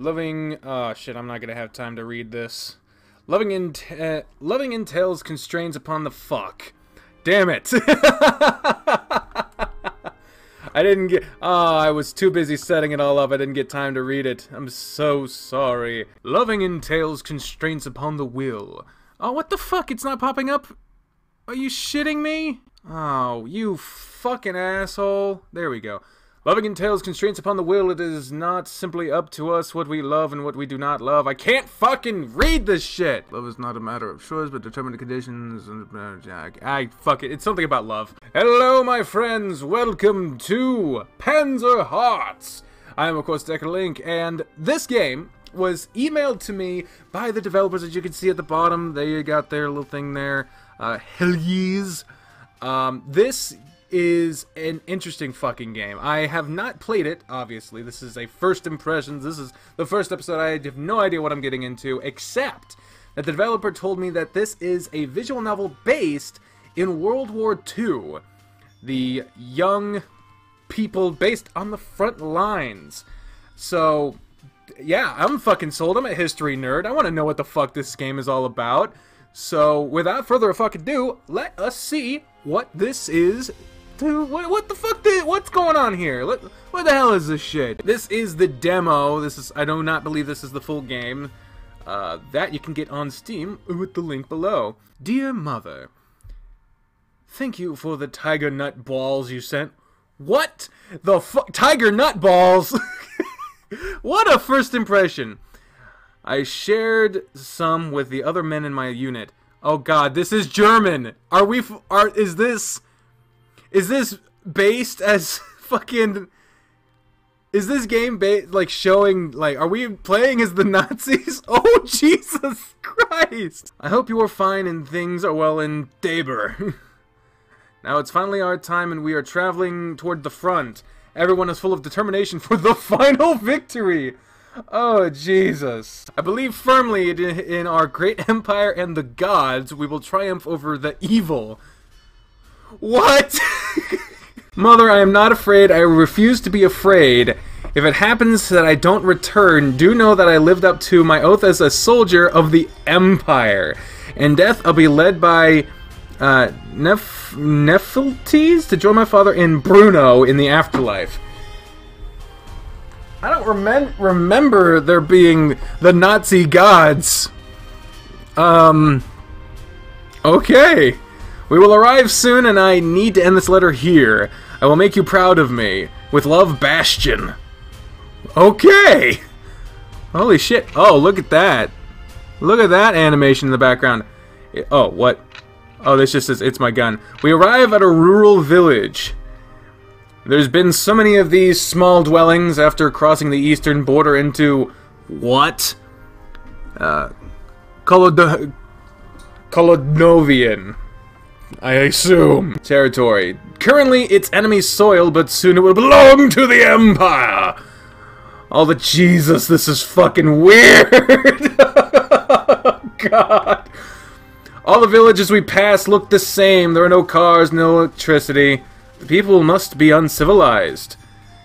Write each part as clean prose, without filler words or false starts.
Oh shit, I'm not gonna have time to read this. Loving entails constraints upon the fuck. Damn it. I didn't get... Oh, I was too busy setting it all up. I didn't get time to read it. I'm so sorry. Loving entails constraints upon the will. Oh, what the fuck? It's not popping up? Are you shitting me? Oh, you fucking asshole. There we go. Loving entails constraints upon the will. It is not simply up to us what we love and what we do not love. I can't fucking read this shit! Love is not a matter of choice, but determined conditions. Fuck it. It's something about love. Hello, my friends. Welcome to Panzer Hearts. I am, of course, Decker Link, and this game was emailed to me by the developers, as you can see at the bottom. They got their little thing there. Hell yes. This is an interesting fucking game. I have not played it, obviously. This is a first impressions. This is the first episode. I have no idea what I'm getting into, except that the developer told me that this is a visual novel based in World War II. The young people based on the front lines. So, yeah, I'm fucking sold. I'm a history nerd. I want to know what the fuck this game is all about. So, without further fucking ado, let us see what this is. What the fuck? What's going on here? What the hell is this shit? This is the demo. I do not believe this is the full game. That you can get on Steam with the link below. Dear Mother, thank you for the tiger nut balls you sent. What the fuck? Tiger nut balls? What a first impression. I shared some with the other men in my unit. Oh god, this is German. Is this based as fucking... Is this game like showing, like, are we playing as the Nazis? Oh, Jesus Christ! I hope you are fine and things are well in Daber. Now it's finally our time and we are traveling toward the front. Everyone is full of determination for the final victory! Oh, Jesus. I believe firmly in our great empire and the gods. We will triumph over the evil. What? Mother, I am not afraid. I refuse to be afraid. If it happens that I don't return, do know that I lived up to my oath as a soldier of the Empire. In death, I'll be led by Nefeltes to join my father in Bruno in the afterlife. I don't remember there being the Nazi gods. Okay. We will arrive soon, and I need to end this letter here. I will make you proud of me. With love, Bastian. Okay! Holy shit. Oh, look at that. Look at that animation in the background. Oh, what? Oh, this just says, it's my gun. We arrive at a rural village. There's been so many of these small dwellings after crossing the eastern border into... What? Kolodnovian. I assume. Territory. Currently, it's enemy soil, but soon it will belong to the Empire! Oh, the Jesus, this is fucking weird! Oh, God. All the villages we pass look the same. There are no cars, no electricity. The people must be uncivilized.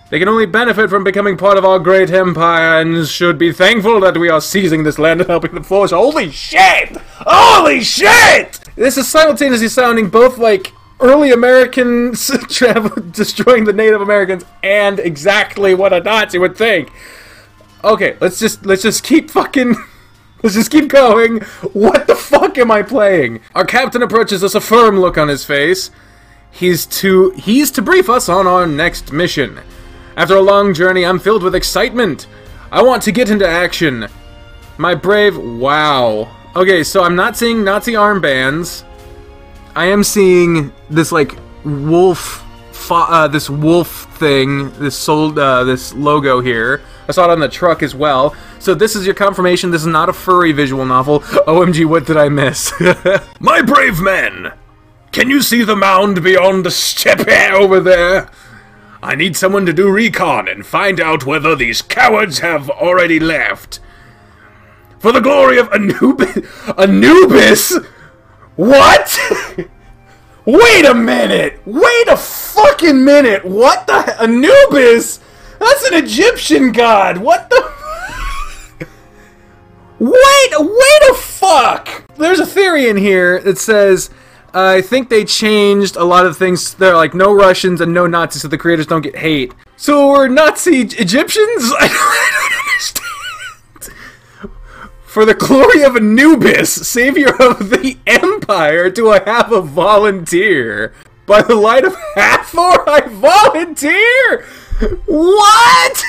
They can only benefit from becoming part of our great empire and should be thankful that we are seizing this land and helping them flourish. Holy shit! Holy shit! This is simultaneously sounding both like early Americans destroying the Native Americans and exactly what a Nazi would think. Okay, let's just keep fucking... Let's just keep going. What the fuck am I playing? Our captain approaches us, a firm look on his face. He's to brief us on our next mission. After a long journey, I'm filled with excitement. I want to get into action. My brave... Wow. Okay, so I'm not seeing Nazi armbands. I am seeing this, like, wolf... this wolf thing. This logo here. I saw it on the truck as well. So this is your confirmation. This is not a furry visual novel. OMG, what did I miss? My brave men! Can you see the mound beyond the steppe over there? I need someone to do recon and find out whether these cowards have already left. For the glory of Anubis... Anubis? What? Wait a minute! Wait a fucking minute! What the... Anubis? That's an Egyptian god! What the... Wait a fuck! There's a theory in here that says, I think they changed a lot of things. They're like, no Russians and no Nazis so the creators don't get hate. So we're Nazi Egyptians? I don't understand. For the glory of Anubis, savior of the empire, do I have a volunteer? By the light of Hathor, I volunteer! What?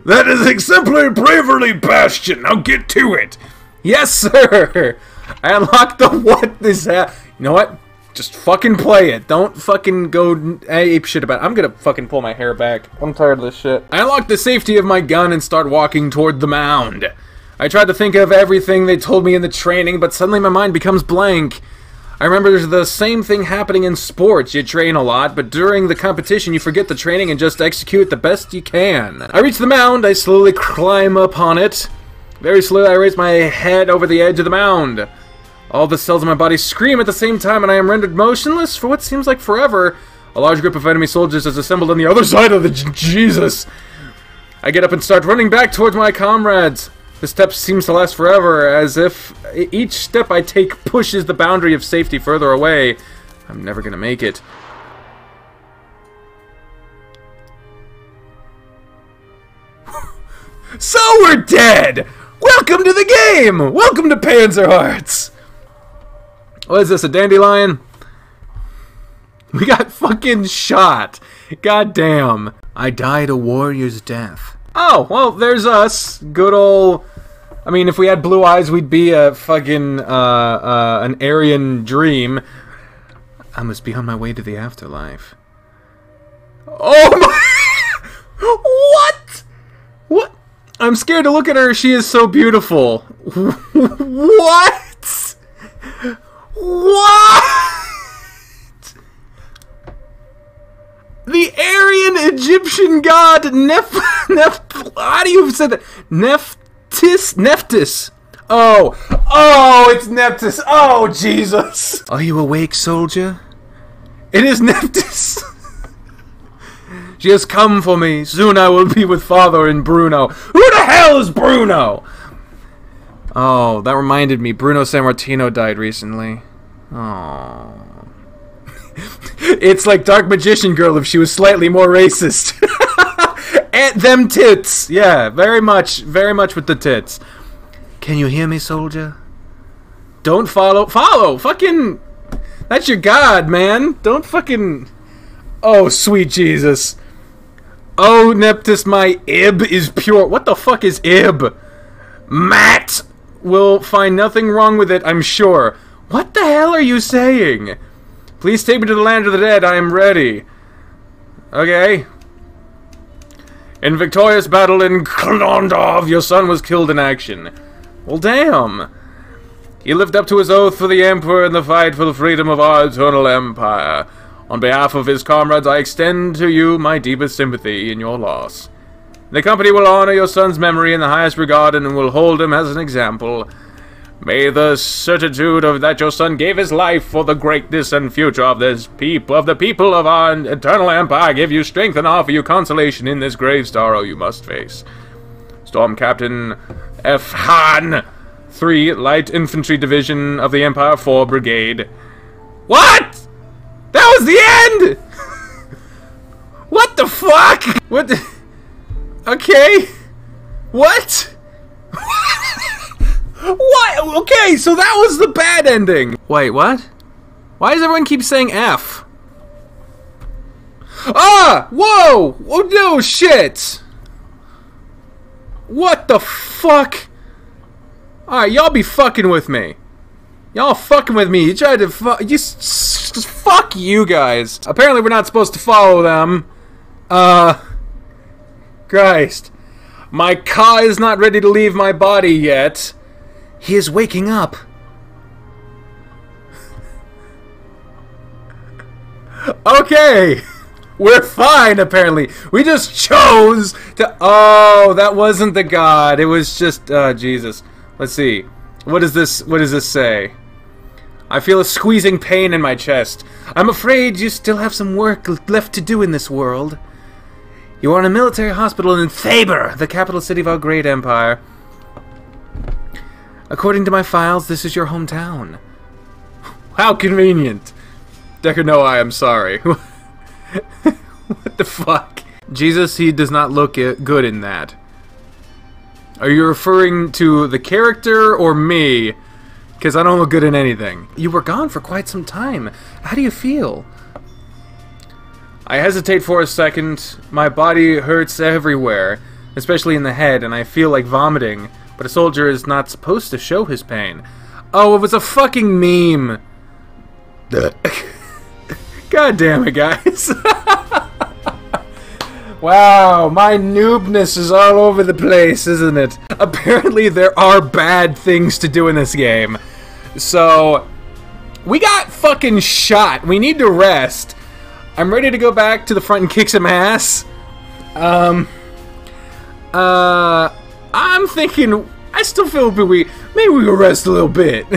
That is exemplary bravery, Bastian. Now get to it. Yes, sir. I unlocked the what is that? You know what? Just fucking play it. Don't fucking go ape shit about it. I'm gonna fucking pull my hair back. I'm tired of this shit. I unlock the safety of my gun and start walking toward the mound. I tried to think of everything they told me in the training, but suddenly my mind becomes blank. I remember there's the same thing happening in sports. You train a lot, but during the competition you forget the training and just execute the best you can. I reach the mound, I slowly climb up on it. Very slowly I raise my head over the edge of the mound. All the cells in my body scream at the same time and I am rendered motionless for what seems like forever. A large group of enemy soldiers is assembled on the other side of the Jesus. I get up and start running back towards my comrades. The step seems to last forever, as if each step I take pushes the boundary of safety further away. I'm never gonna make it. So we're dead! Welcome to the game! Welcome to Panzer Hearts! What is this, a dandelion? We got fucking shot. God damn. I died a warrior's death. Oh, well, there's us. Good old... I mean, if we had blue eyes, we'd be a fucking, an Aryan dream. I must be on my way to the afterlife. Oh my... What? What? I'm scared to look at her. She is so beautiful. What? What? The Aryan Egyptian god how do you say that? Nephthys. Oh, it's Nephthys. Oh, Jesus. Are you awake, soldier? It is Nephthys. She has come for me. Soon I will be with Father and Bruno. Who the hell is Bruno? Oh, that reminded me. Bruno Sammartino died recently. Oh. It's like Dark Magician Girl if she was slightly more racist. And them tits. Yeah, very much with the tits. Can you hear me, soldier? Don't follow. Follow! Fucking... That's your god, man. Don't fucking... Oh, sweet Jesus. Oh, Nephthys, my ib is pure. What the fuck is ib? Matt will find nothing wrong with it, I'm sure. What the hell are you saying? Please take me to the land of the dead. I am ready. Okay. In victorious battle in Klondov, your son was killed in action. Well, damn. He lived up to his oath for the Emperor in the fight for the freedom of our eternal empire. On behalf of his comrades, I extend to you my deepest sympathy in your loss. The company will honor your son's memory in the highest regard and will hold him as an example. May the certitude of that your son gave his life for the greatness and future of this the people of our eternal empire give you strength and offer you consolation in this grave sorrow you must face. Storm Captain F. Han, 3 Light Infantry Division of the Empire 4 Brigade. What? That was the end! What the fuck? What the... Okay. What? What? Okay, so that was the bad ending. Wait, what? Why does everyone keep saying F? Ah! Whoa! Oh no, shit! What the fuck? Alright, y'all be fucking with me. Y'all fucking with me. You tried to just fuck you guys. Apparently we're not supposed to follow them. Christ. My Ka is not ready to leave my body yet. He is waking up. Okay. We're fine, apparently. We just chose to... Oh, that wasn't the god. It was just... Jesus. Let's see. What does this say? I feel a squeezing pain in my chest. I'm afraid you still have some work left to do in this world. You are in a military hospital in Thaber, the capital city of our great empire. According to my files, this is your hometown. How convenient. Decker, no, I am sorry. What the fuck? Jesus, he does not look good in that. Are you referring to the character or me? Because I don't look good in anything. You were gone for quite some time. How do you feel? I hesitate for a second. My body hurts everywhere, especially in the head, and I feel like vomiting. But a soldier is not supposed to show his pain. Oh, it was a fucking meme. God damn it, guys. Wow, my noobness is all over the place, isn't it? Apparently there are bad things to do in this game. So, we got fucking shot. We need to rest. I'm ready to go back to the front and kick some ass. I'm thinking, I still feel a bit weak. Maybe we will rest a little bit.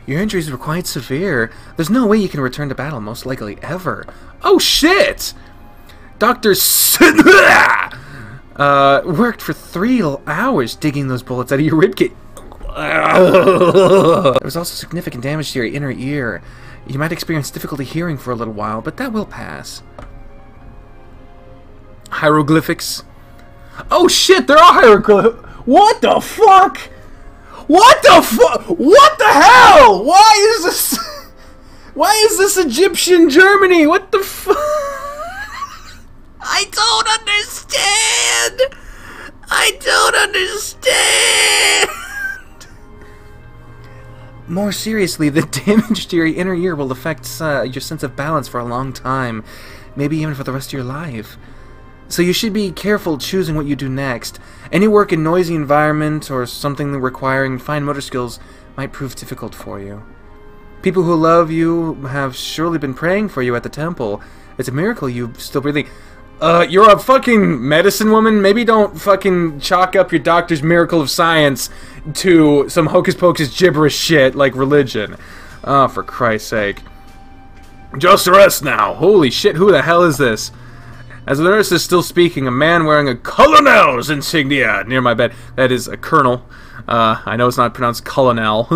Your injuries were quite severe. There's no way you can return to battle, most likely ever. Oh shit! Dr. worked for 3 hours digging those bullets out of your ribcage. There was also significant damage to your inner ear. You might experience difficulty hearing for a little while, but that will pass. Hieroglyphics. Oh shit, there are hieroglyphics! What the fuck? What the fuck? What the hell? Why is this? Why is this Egyptian Germany? What the fuck? I don't understand. I don't understand. More seriously, the damage to your inner ear will affect your sense of balance for a long time, maybe even for the rest of your life. So you should be careful choosing what you do next. Any work in noisy environment or something requiring fine motor skills might prove difficult for you. People who love you have surely been praying for you at the temple. It's a miracle you still breathing. You're a fucking medicine woman? Maybe don't fucking chalk up your doctor's miracle of science to some hocus-pocus gibberish shit like religion. Oh, for Christ's sake. Just rest now. Holy shit, who the hell is this? As the nurse is still speaking, a man wearing a colonel's insignia near my bed. That is a colonel. I know it's not pronounced colonel.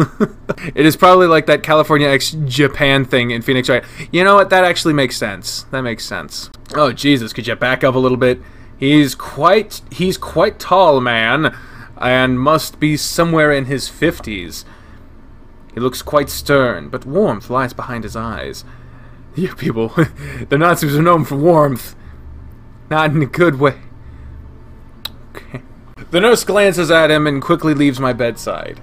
It is probably like that California X Japan thing in Phoenix, right? You know what? That actually makes sense. That makes sense. Oh Jesus, could you back up a little bit? He's quite tall, man, and must be somewhere in his 50s. He looks quite stern, but warmth lies behind his eyes. You people, the Nazis are known for warmth. Not in a good way. Okay. The nurse glances at him and quickly leaves my bedside.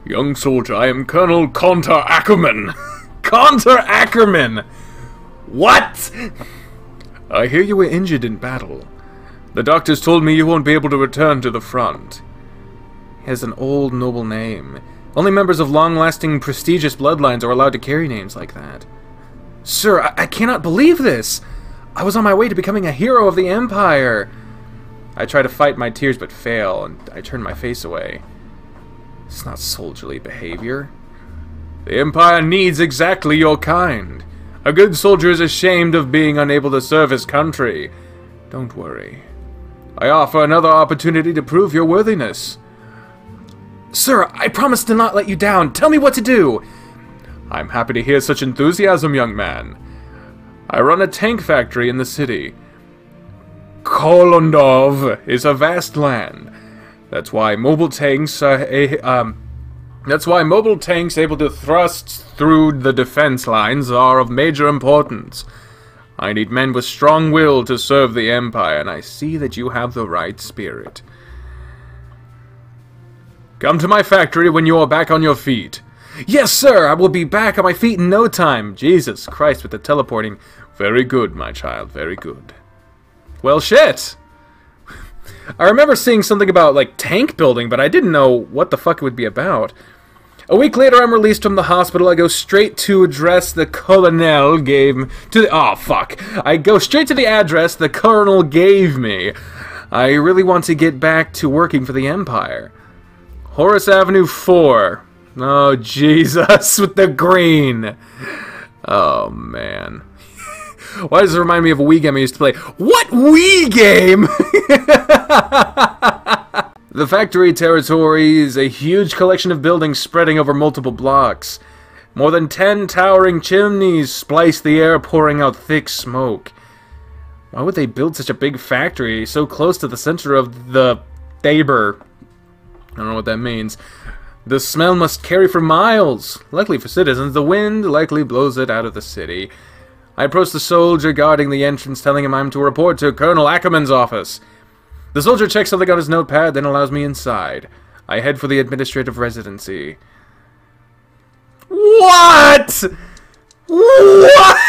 Young soldier, I am Colonel Conter Ackerman. Conter Ackerman! What? I hear you were injured in battle. The doctors told me you won't be able to return to the front. He has an old, noble name. Only members of long-lasting, prestigious bloodlines are allowed to carry names like that. Sir, I cannot believe this! I was on my way to becoming a hero of the Empire! I try to fight my tears but fail, and I turn my face away. It's not soldierly behavior. The Empire needs exactly your kind. A good soldier is ashamed of being unable to serve his country. Don't worry. I offer another opportunity to prove your worthiness. Sir, I promise to not let you down. Tell me what to do! I'm happy to hear such enthusiasm, young man. I run a tank factory in the city. Kolondov is a vast land. That's why mobile tanks able to thrust through the defense lines are of major importance. I need men with strong will to serve the Empire, and I see that you have the right spirit. Come to my factory when you are back on your feet. Yes, sir, I will be back on my feet in no time. Jesus Christ, with the teleporting. Very good, my child, very good. Well, shit. I remember seeing something about, like, tank building, but I didn't know what the fuck it would be about. A week later, I'm released from the hospital. I go straight to address the colonel gave to the... Oh, fuck. I go straight to the address the colonel gave me. I really want to get back to working for the Empire. Horace Avenue 4. Oh, Jesus, with the green. Oh, man. Why does it remind me of a Wii game I used to play? What Wii game? The factory territory is a huge collection of buildings spreading over multiple blocks. More than 10 towering chimneys splice the air, pouring out thick smoke. Why would they build such a big factory so close to the center of the Thaber? I don't know what that means. The smell must carry for miles. Luckily for citizens, the wind likely blows it out of the city. I approach the soldier guarding the entrance, telling him I'm to report to Colonel Ackerman's office. The soldier checks something on his notepad, then allows me inside. I head for the administrative residency. What? What?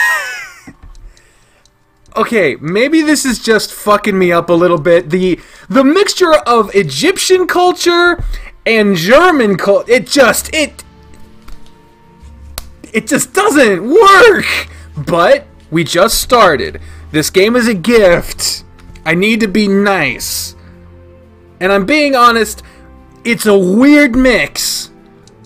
Okay, maybe this is just fucking me up a little bit. The mixture of Egyptian culture and German culture, it just doesn't work. But we just started. This game is a gift. I need to be nice. And I'm being honest, it's a weird mix,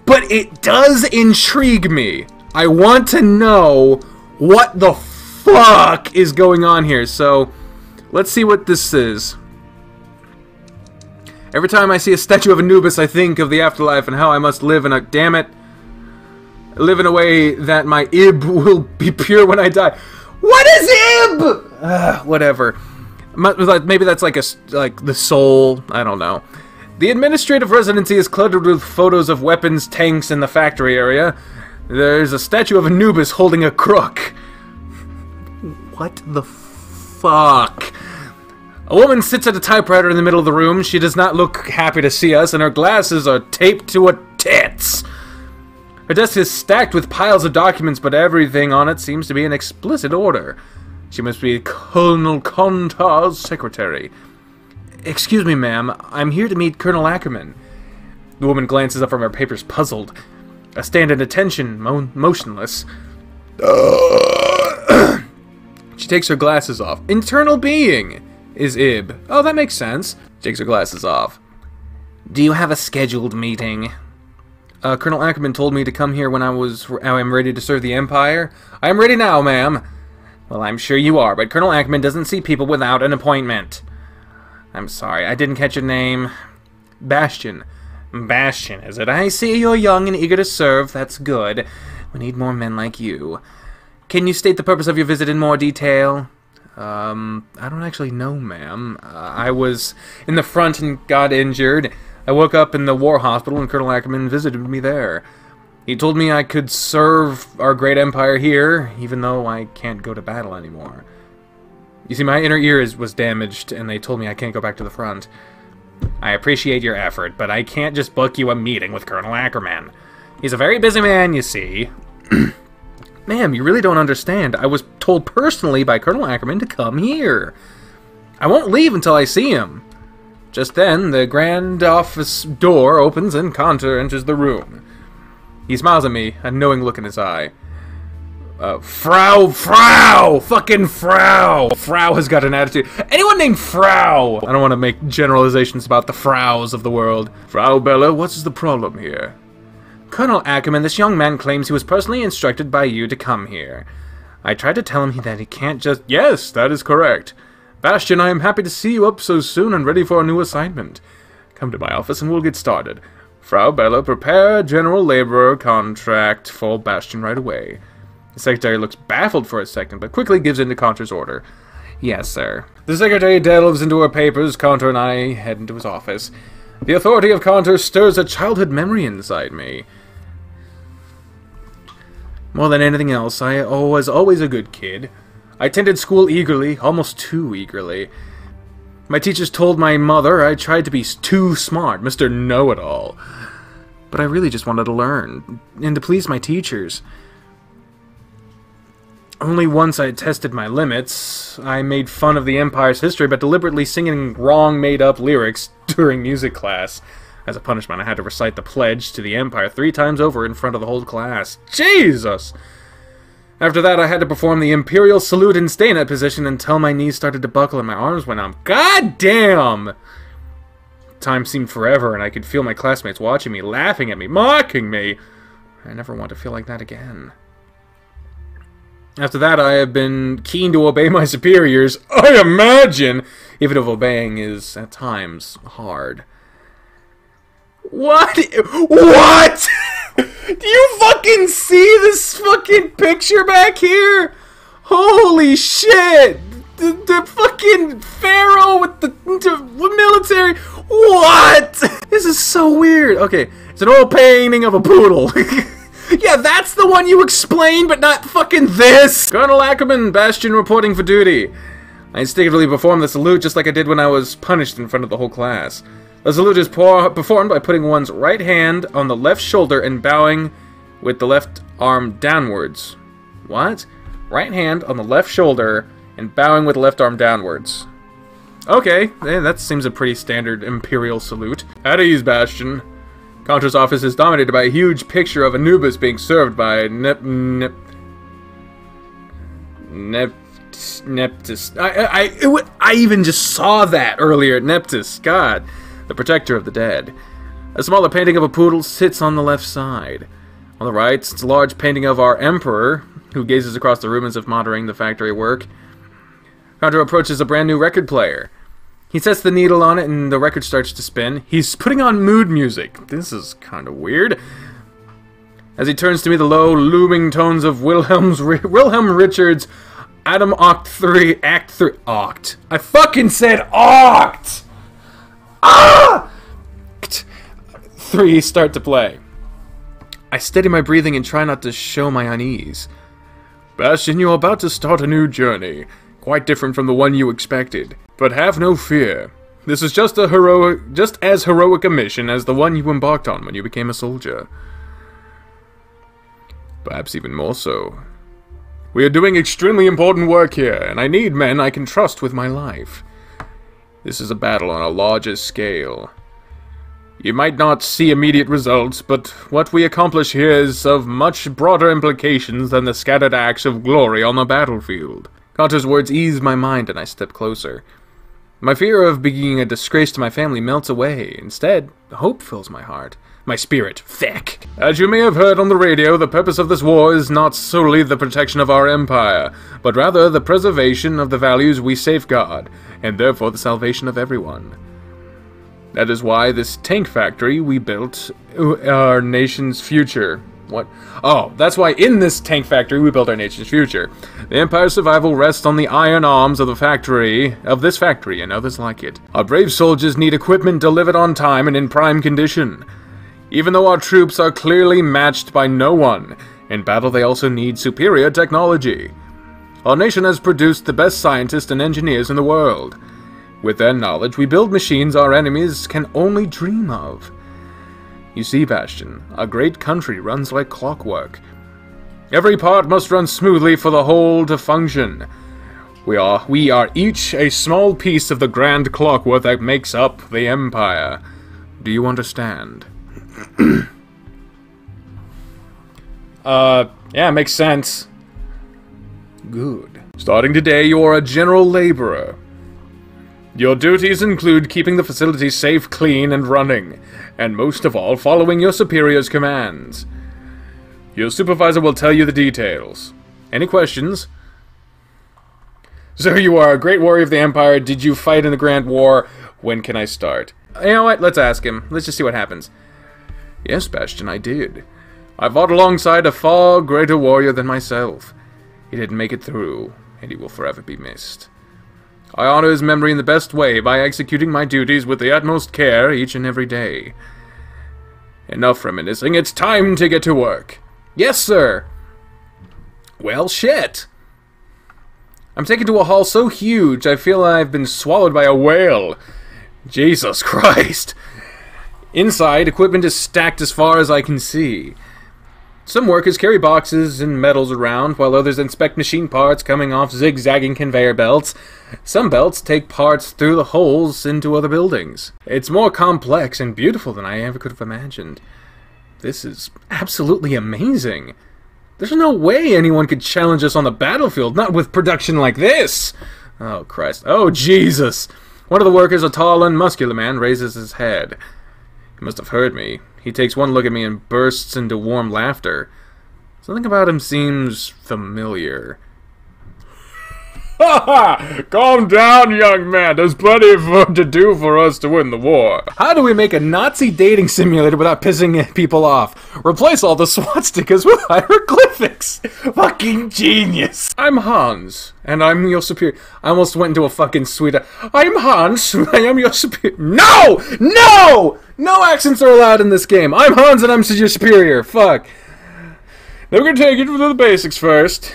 but it does intrigue me. I want to know what the fuck is going on here. So, let's see what this is. Every time I see a statue of Anubis, I think of the afterlife and how I must live in a... Damn it. Live in a way that my ib will be pure when I die. What is ib? Whatever. Maybe that's like the soul. I don't know. The administrative residency is cluttered with photos of weapons, tanks in the factory area. There's a statue of Anubis holding a crook. What the fuck? A woman sits at a typewriter in the middle of the room. She does not look happy to see us, and her glasses are taped to her tits. Her desk is stacked with piles of documents, but everything on it seems to be in explicit order. She must be Colonel Kontar's secretary. Excuse me, ma'am. I'm here to meet Colonel Ackerman. The woman glances up from her papers, puzzled. I stand at attention, motionless. She takes her glasses off. Internal being is Ib. Oh, that makes sense. She takes her glasses off. Do you have a scheduled meeting? Colonel Ackerman told me to come here when I am ready to serve the Empire. I am ready now, ma'am. Well, I'm sure you are, but Colonel Ackerman doesn't see people without an appointment. I'm sorry, I didn't catch your name. Bastian. Bastian, is it? I see you're young and eager to serve. That's good. We need more men like you. Can you state the purpose of your visit in more detail? I don't actually know, ma'am. I was in the front and got injured. I woke up in the war hospital and Colonel Ackerman visited me there. He told me I could serve our great empire here, even though I can't go to battle anymore. You see, my inner ear was damaged, and they told me I can't go back to the front. I appreciate your effort, but I can't just book you a meeting with Colonel Ackerman. He's a very busy man, you see. Ma'am, you really don't understand. I was told personally by Colonel Ackerman to come here. I won't leave until I see him. Just then, the grand office door opens and Kontar enters the room. He smiles at me, a knowing look in his eye. Frau! Fucking Frau! Frau has got an attitude. Anyone named Frau! I don't want to make generalizations about the Fraus of the world. Frau Bella, what's the problem here? Colonel Ackerman, this young man claims he was personally instructed by you to come here. I tried to tell him that he can't just... Yes, that is correct. Bastian, I am happy to see you up so soon and ready for a new assignment. Come to my office and we'll get started. Frau Bella, prepare a general laborer contract for Bastian right away. The secretary looks baffled for a second, but quickly gives in to Kontar's order. Yes, sir. The secretary delves into her papers. Kontar and I head into his office. The authority of Kontar stirs a childhood memory inside me. More than anything else, I was always a good kid. I attended school eagerly, almost too eagerly. My teachers told my mother I tried to be too smart, Mr. Know-It-All. But I really just wanted to learn, and to please my teachers. Only once I tested my limits. I made fun of the Empire's history by deliberately singing wrong made-up lyrics during music class. As a punishment, I had to recite the pledge to the Empire 3 times over in front of the whole class. Jesus! After that, I had to perform the Imperial Salute and stay in that position until my knees started to buckle and my arms went numb. God damn! Time seemed forever, and I could feel my classmates watching me, laughing at me, mocking me. I never want to feel like that again. After that, I have been keen to obey my superiors, I imagine, even if obeying is, at times, hard. What? What? Do you fucking see this fucking picture back here? Holy shit! The fucking pharaoh with the military. What? This is so weird. Okay, it's an old painting of a poodle. Yeah, that's the one you explained, but not fucking this. Colonel Ackerman, Bastian reporting for duty. I instinctively performed the salute just like I did when I was punished in front of the whole class. The salute is performed by putting one's right hand on the left shoulder and bowing with the left arm downwards. What? Right hand on the left shoulder and bowing with the left arm downwards. Okay, that seems a pretty standard Imperial salute. At ease, Bastian. Contra's office is dominated by a huge picture of Anubis being served by Neptus. I even just saw that earlier. Neptus, God, the protector of the dead. A smaller painting of a poodle sits on the left side. On the right, it's a large painting of our Emperor, who gazes across the room as if monitoring the factory work. Contra approaches a brand new record player. He sets the needle on it and the record starts to spin. He's putting on mood music. This is kind of weird. As he turns to me, the low, looming tones of Wilhelm Richards' Adam Act 3. Oct. I fucking said Oct! Ah! 3 start to play. I steady my breathing and try not to show my unease. Bastian, you're about to start a new journey. Quite different from the one you expected. But have no fear. This is just as heroic a mission as the one you embarked on when you became a soldier. Perhaps even more so. We are doing extremely important work here, and I need men I can trust with my life. This is a battle on a larger scale. You might not see immediate results, but what we accomplish here is of much broader implications than the scattered acts of glory on the battlefield. Contra's words ease my mind and I step closer. My fear of being a disgrace to my family melts away. Instead, hope fills my heart. My spirit. Feck. As you may have heard on the radio, the purpose of this war is not solely the protection of our empire, but rather the preservation of the values we safeguard, and therefore the salvation of everyone. That is why this tank factory we built our nation's future. What? Oh, that's why in this tank factory we built our nation's future. The Empire's survival rests on the iron arms of this factory, and others like it. Our brave soldiers need equipment delivered on time and in prime condition. Even though our troops are clearly matched by no one, in battle they also need superior technology. Our nation has produced the best scientists and engineers in the world. With their knowledge, we build machines our enemies can only dream of. You see, Bastian, a great country runs like clockwork. Every part must run smoothly for the whole to function. We are each a small piece of the grand clockwork that makes up the Empire. Do you understand? Yeah, makes sense. Good. Starting today, you are a general laborer. Your duties include keeping the facility safe, clean, and running, and most of all, following your superior's commands. Your supervisor will tell you the details. Any questions? So you are a great warrior of the Empire. Did you fight in the Grand War? When can I start? You know what? Let's ask him. Let's just see what happens. Yes, Bastian, I did. I fought alongside a far greater warrior than myself. He didn't make it through, and he will forever be missed. I honor his memory in the best way by executing my duties with the utmost care each and every day. Enough reminiscing, it's time to get to work. Yes, sir! Well, shit! I'm taken to a hall so huge I feel I've been swallowed by a whale. Jesus Christ! Inside, equipment is stacked as far as I can see. Some workers carry boxes and metals around, while others inspect machine parts coming off zigzagging conveyor belts. Some belts take parts through the holes into other buildings. It's more complex and beautiful than I ever could have imagined. This is absolutely amazing. There's no way anyone could challenge us on the battlefield, not with production like this! Oh, Christ. Oh, Jesus! One of the workers, a tall and muscular man, raises his head. He must have heard me. He takes one look at me and bursts into warm laughter. Something about him seems familiar. Ha ha! Calm down, young man. There's plenty of work to do for us to win the war. How do we make a Nazi dating simulator without pissing people off? Replace all the swastikas with hieroglyphics. Fucking genius. I'm Hans, and I'm your superior. I almost went into a fucking suite. I'm Hans, I am your superior. No! No! No accents are allowed in this game. I'm Hans, and I'm your superior. Fuck. Now we're gonna take it to the basics first.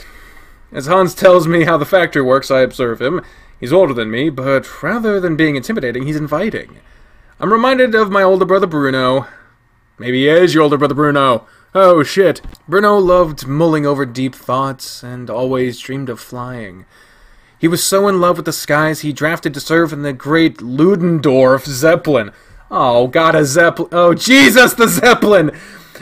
As Hans tells me how the factory works, I observe him. He's older than me, but rather than being intimidating, he's inviting. I'm reminded of my older brother Bruno. Maybe he is your older brother Bruno. Oh shit. Bruno loved mulling over deep thoughts and always dreamed of flying. He was so in love with the skies he drafted to serve in the great Ludendorff Zeppelin. Oh god, a Zeppelin. Oh Jesus, the Zeppelin!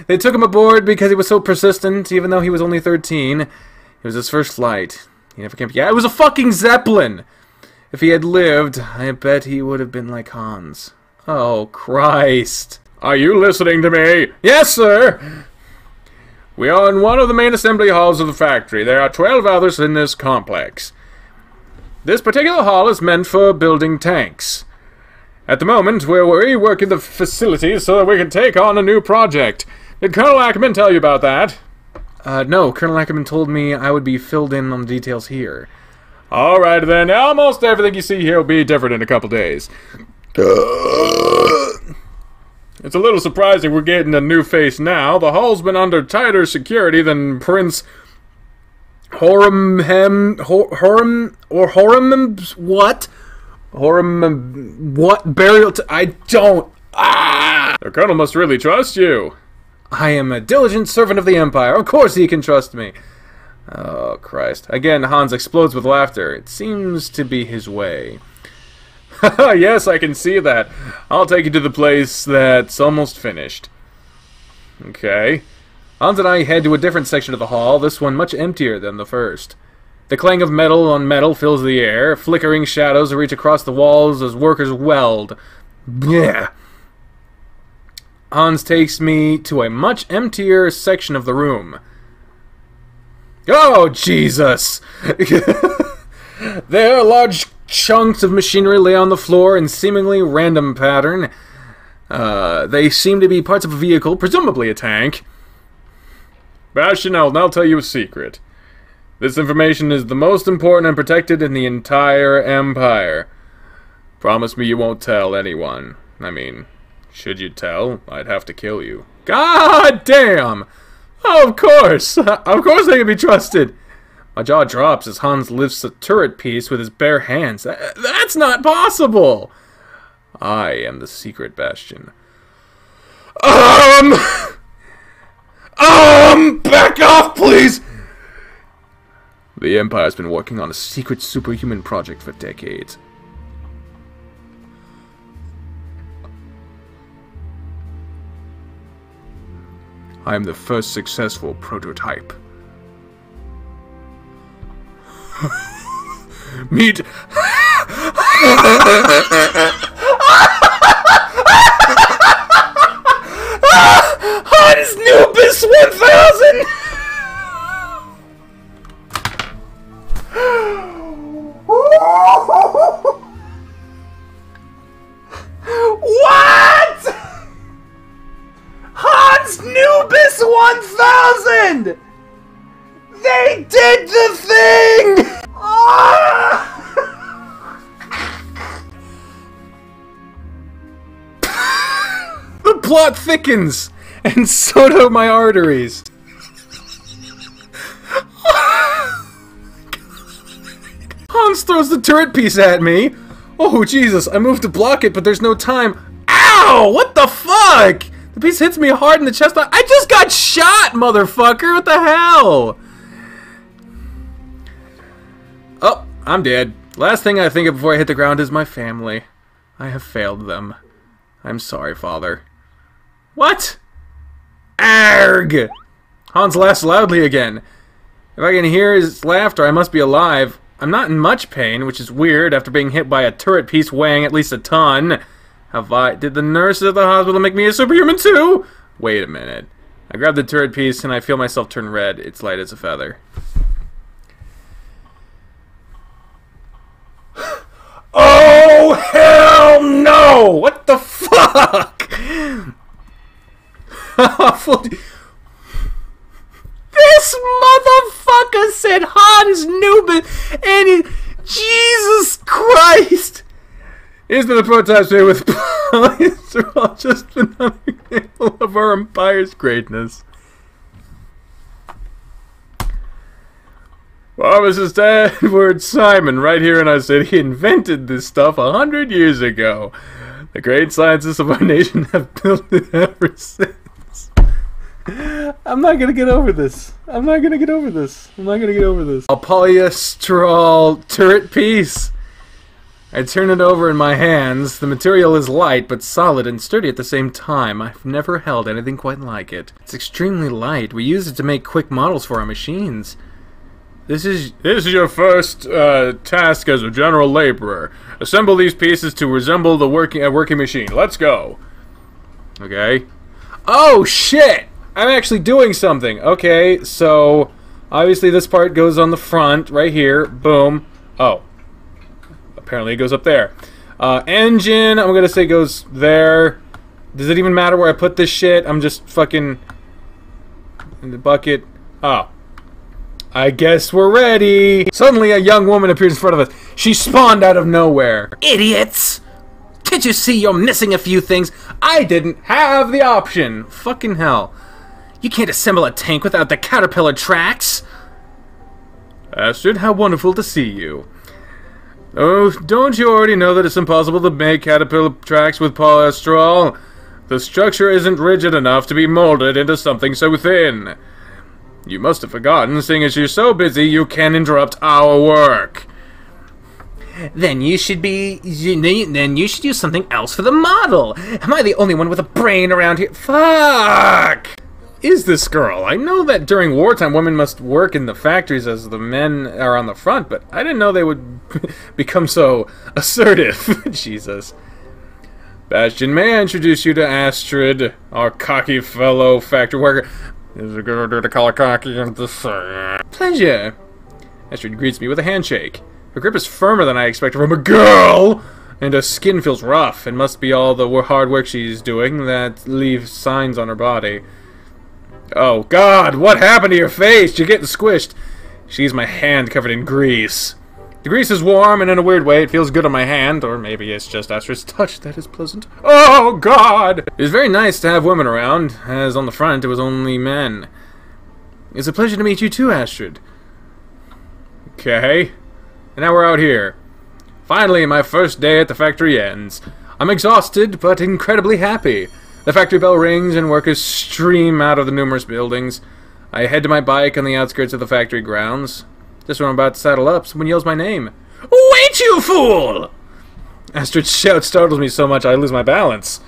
They took him aboard because he was so persistent, even though he was only 13. It was his first flight. He never came. Yeah, it was a fucking Zeppelin! If he had lived, I bet he would have been like Hans. Oh, Christ. Are you listening to me? Yes, sir! We are in one of the main assembly halls of the factory. There are 12 others in this complex. This particular hall is meant for building tanks. At the moment, we're reworking the facilities so that we can take on a new project. Did Colonel Ackerman tell you about that? No, Colonel Ackerman told me I would be filled in on the details here. Alright then, almost everything you see here will be different in a couple days. It's a little surprising we're getting a new face now. The hall's been under tighter security than Prince what? Burial I don't... Ah! The Colonel must really trust you. I am a diligent servant of the Empire. Of course he can trust me. Oh, Christ. Again, Hans explodes with laughter. It seems to be his way. Haha, yes, I can see that. I'll take you to the place that's almost finished. Okay. Hans and I head to a different section of the hall, this one much emptier than the first. The clang of metal on metal fills the air. Flickering shadows reach across the walls as workers weld. Blech. Hans takes me to a much emptier section of the room. Oh, Jesus! There are large chunks of machinery lay on the floor in seemingly random pattern. They seem to be parts of a vehicle, presumably a tank. Bastian, I'll now tell you a secret. This information is the most important and protected in the entire Empire. Promise me you won't tell anyone. I mean, should you tell, I'd have to kill you. God damn! Oh, of course! Of course they can be trusted! My jaw drops as Hans lifts a turret piece with his bare hands. That's not possible! I am the secret Bastian. Back off, please! The Empire's been working on a secret superhuman project for decades. I am the first successful prototype. Meet... Hans Nubis 1000! What? Hans Nubis 1000! They did the thing! The plot thickens, and so do my arteries. Hans throws the turret piece at me. Oh, Jesus, I moved to block it, but there's no time. Ow! What the fuck? The piece hits me hard in the chest. I just got shot, motherfucker! What the hell? Oh, I'm dead. Last thing I think of before I hit the ground is my family. I have failed them. I'm sorry, Father. What? Arg! Hans laughs loudly again. If I can hear his laughter, I must be alive. I'm not in much pain, which is weird after being hit by a turret piece weighing at least a ton. Did the nurses at the hospital make me a superhuman too? Wait a minute. I grab the turret piece and I feel myself turn red. It's light as a feather. Oh, hell no! What the fuck? This motherfucker said Hans Newman, and he... Jesus Christ! Here's been the prototypes made with polyester, just another example of our empire's greatness. Pharmacist Edward Simon, right here in our city, he invented this stuff 100 years ago. The great scientists of our nation have built it ever since. I'm not gonna get over this. I'm not gonna get over this. I'm not gonna get over this. A polyester turret piece. I turn it over in my hands. The material is light, but solid and sturdy at the same time. I've never held anything quite like it. It's extremely light. We use it to make quick models for our machines. This is your first task as a general laborer. Assemble these pieces to resemble the working machine. Let's go. Okay. Oh shit! I'm actually doing something. Okay, so obviously this part goes on the front right here. Boom. Oh. Apparently it goes up there. Engine, I'm gonna say goes there. Does it even matter where I put this shit? I'm just fucking in the bucket. Oh. I guess we're ready. Suddenly a young woman appears in front of us. She spawned out of nowhere. Idiots! Can't you see you're missing a few things? I didn't have the option. Fucking hell. You can't assemble a tank without the caterpillar tracks. Astrid, how wonderful to see you. Oh, don't you already know that it's impossible to make caterpillar tracks with polyester? The structure isn't rigid enough to be molded into something so thin. You must have forgotten, seeing as you're so busy you can interrupt our work. Then you should use something else for the model. Am I the only one with a brain around here? Fuck! Is this girl? I know that during wartime women must work in the factories as the men are on the front, but I didn't know they would become so assertive. Jesus. Bastian, may I introduce you to Astrid, our cocky fellow factory worker? Is it good to call her cocky and to say? Pleasure. Astrid greets me with a handshake. Her grip is firmer than I expected from a girl, and her skin feels rough. It must be all the hard work she's doing that leaves signs on her body. Oh God, what happened to your face? You're getting squished. She sees my hand covered in grease. The grease is warm, and in a weird way, it feels good on my hand, or maybe it's just Astrid's touch that is pleasant. Oh God! It was very nice to have women around, as on the front it was only men. It's a pleasure to meet you too, Astrid. Okay. And now we're out here. Finally, my first day at the factory ends. I'm exhausted, but incredibly happy. The factory bell rings and workers stream out of the numerous buildings. I head to my bike on the outskirts of the factory grounds. Just when I'm about to saddle up, someone yells my name. Wait, you fool! Astrid's shout startles me so much I lose my balance.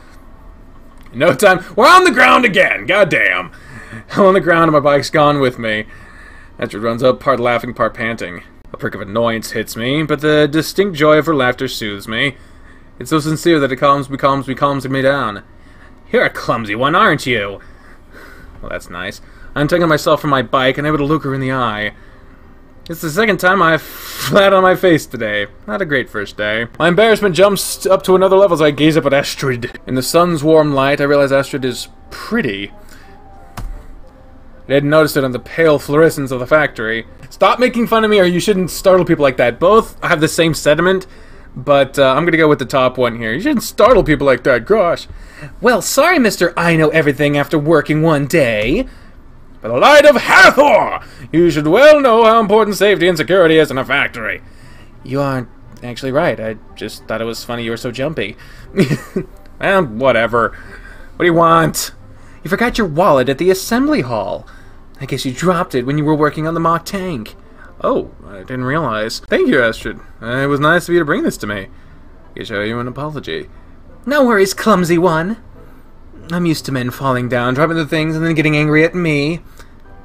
In no time, we're on the ground again! Goddamn! I'm on the ground and my bike's gone with me. Astrid runs up, part laughing, part panting. A prick of annoyance hits me, but the distinct joy of her laughter soothes me. It's so sincere that it calms me down. You're a clumsy one, aren't you? Well, that's nice. I'm taking myself from my bike and able to look her in the eye. It's the second time I've flat on my face today. Not a great first day. My embarrassment jumps up to another level as I gaze up at Astrid. In the sun's warm light, I realize Astrid is pretty. I hadn't noticed it on the pale fluorescence of the factory. Stop making fun of me or you shouldn't startle people like that. Both have the same sentiment, but I'm gonna go with the top one here. You shouldn't startle people like that, gosh. Well, sorry, Mr. I Know Everything after working one day. By the light of Hathor, you should well know how important safety and security is in a factory. You aren't actually right. I just thought it was funny you were so jumpy. Well, whatever. What do you want? You forgot your wallet at the assembly hall. I guess you dropped it when you were working on the mock tank. Oh, I didn't realize. Thank you, Astrid. It was nice of you to bring this to me. I guess I owe you an apology. No worries, clumsy one. I'm used to men falling down, dropping the things, and then getting angry at me.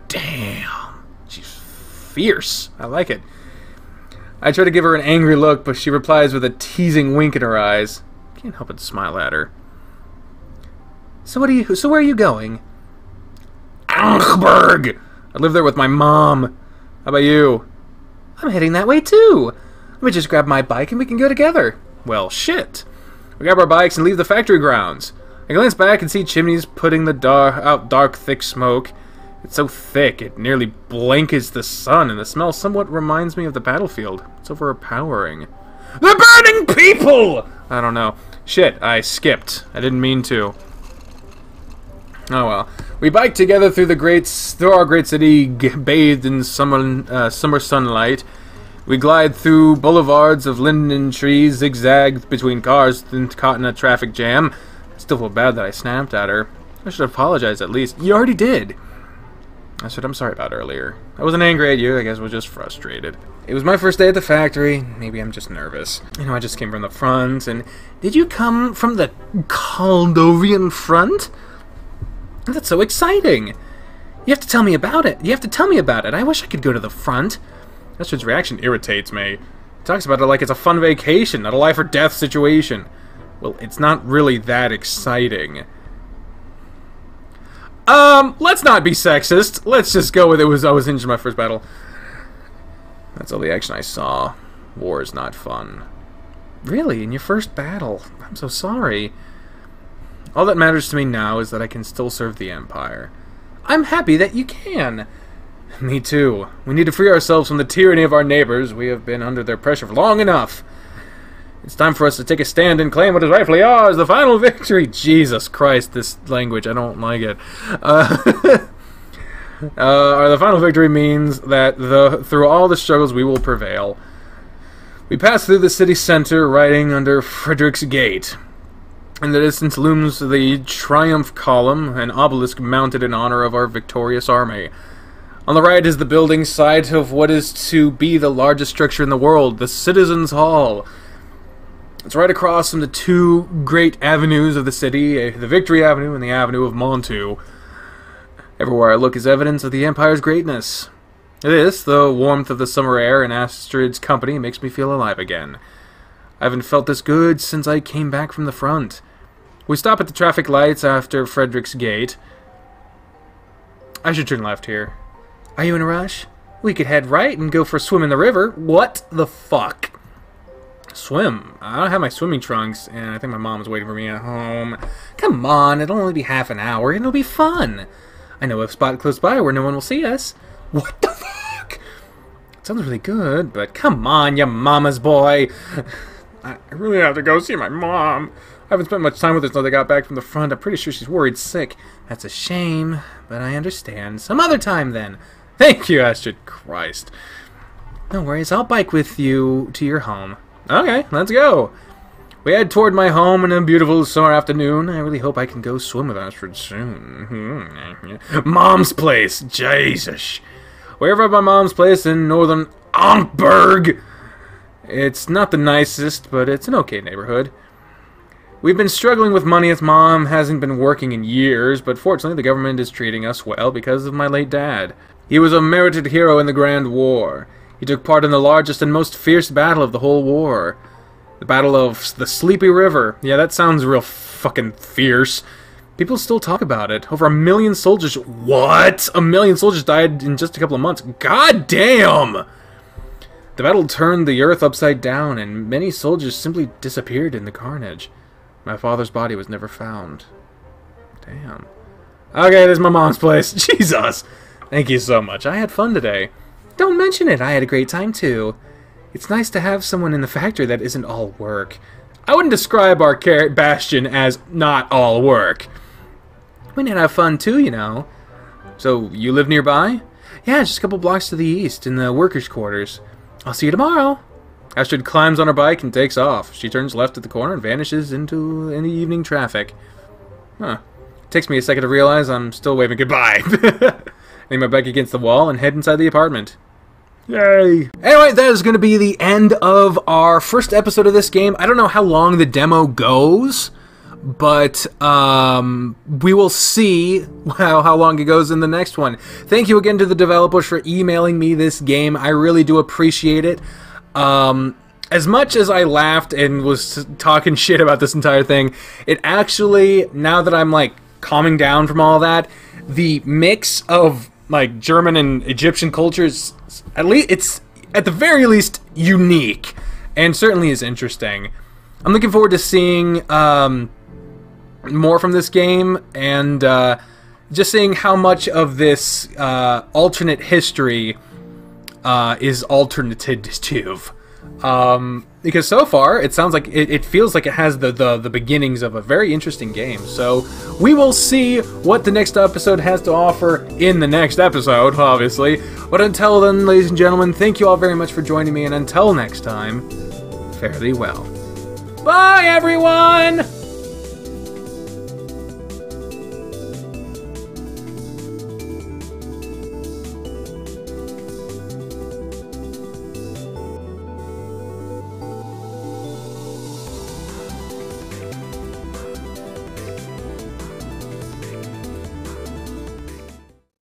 Damn. She's fierce. I like it. I try to give her an angry look, but she replies with a teasing wink in her eyes. Can't help but smile at her. So where are you going? Augsburg! I live there with my mom. How about you? I'm heading that way too. Let me just grab my bike and we can go together. Well, shit. We grab our bikes and leave the factory grounds. I glance back and see chimneys putting out dark, thick smoke. It's so thick, it nearly blankets the sun, and the smell somewhat reminds me of the battlefield. It's overpowering. The burning people! I don't know. Shit, I skipped. I didn't mean to. Oh well. We bike together through our great city, bathed in summer sunlight. We glide through boulevards of linden trees, zigzagged between cars, then caught in a traffic jam. I still feel bad that I snapped at her. I should apologize at least. You already did. That's what I'm sorry about earlier. I wasn't angry at you, I guess I was just frustrated. It was my first day at the factory. Maybe I'm just nervous. You know, I just came from the front, and... Did you come from the Caldovian front? That's so exciting! You have to tell me about it. You have to tell me about it. I wish I could go to the front. Astrid's reaction irritates me. He talks about it like it's a fun vacation, not a life or death situation. Well, it's not really that exciting. Let's not be sexist. Let's just go with I was injured in my first battle. That's all the action I saw. War is not fun. Really? In your first battle? I'm so sorry. All that matters to me now is that I can still serve the Empire. I'm happy that you can. Me too. We need to free ourselves from the tyranny of our neighbors. We have been under their pressure for long enough. It's time for us to take a stand and claim what is rightfully ours, the final victory. Jesus Christ, this language, I don't like it. The final victory means that through all the struggles we will prevail. We pass through the city center, riding under Frederick's Gate. In the distance looms the Triumph Column, an obelisk mounted in honor of our victorious army. On the right is the building site of what is to be the largest structure in the world, the Citizens Hall. It's right across from the two great avenues of the city, the Victory Avenue and the Avenue of Montu. Everywhere I look is evidence of the Empire's greatness. This, the warmth of the summer air and Astrid's company, makes me feel alive again. I haven't felt this good since I came back from the front. We stop at the traffic lights after Frederick's Gate. I should turn left here. Are you in a rush? We could head right and go for a swim in the river. What the fuck? Swim? I don't have my swimming trunks, and I think my mom's waiting for me at home. Come on, it'll only be half an hour, and it'll be fun. I know a spot close by where no one will see us. What the fuck? It sounds really good, but come on, you mama's boy. I really have to go see my mom. I haven't spent much time with her since I got back from the front. I'm pretty sure she's worried sick. That's a shame, but I understand. Some other time, then. Thank you, Astrid. Christ. No worries, I'll bike with you to your home. Okay, let's go. We head toward my home in a beautiful summer afternoon. I really hope I can go swim with Astrid soon. Mom's place. Jesus. We're over at my mom's place in northern Ankburg. It's not the nicest, but it's an okay neighborhood. We've been struggling with money as Mom hasn't been working in years, but fortunately the government is treating us well because of my late dad. He was a merited hero in the Grand War. He took part in the largest and most fierce battle of the whole war. The Battle of the Sleepy River. Yeah, that sounds real fucking fierce. People still talk about it. Over 1 million soldiers... What? 1 million soldiers died in just a couple of months. God damn! The battle turned the earth upside down, and many soldiers simply disappeared in the carnage. My father's body was never found. Damn. Okay, this is my mom's place. Jesus! Thank you so much. I had fun today. Don't mention it. I had a great time, too. It's nice to have someone in the factory that isn't all work. I wouldn't describe our Bastian as not all work. We need to have fun, too, you know. So, you live nearby? Yeah, just a couple blocks to the east, in the workers' quarters. I'll see you tomorrow. Astrid climbs on her bike and takes off. She turns left at the corner and vanishes into the evening traffic. Huh. Takes me a second to realize I'm still waving goodbye. Lean my bike against the wall and head inside the apartment. Yay! Anyway, that is going to be the end of our first episode of this game. I don't know how long the demo goes, but we will see how long it goes in the next one. Thank you again to the developers for emailing me this game. I really do appreciate it. As much as I laughed and was talking shit about this entire thing, it actually, now that I'm like calming down from all that, the mix of like German and Egyptian cultures, at least it's at the very least unique and certainly is interesting. I'm looking forward to seeing more from this game, and just seeing how much of this alternate history is alternative. Because so far, it sounds like it feels like it has the beginnings of a very interesting game. So we will see what the next episode has to offer in the next episode, obviously. But until then, ladies and gentlemen, thank you all very much for joining me, and until next time, fare thee well. Bye, everyone!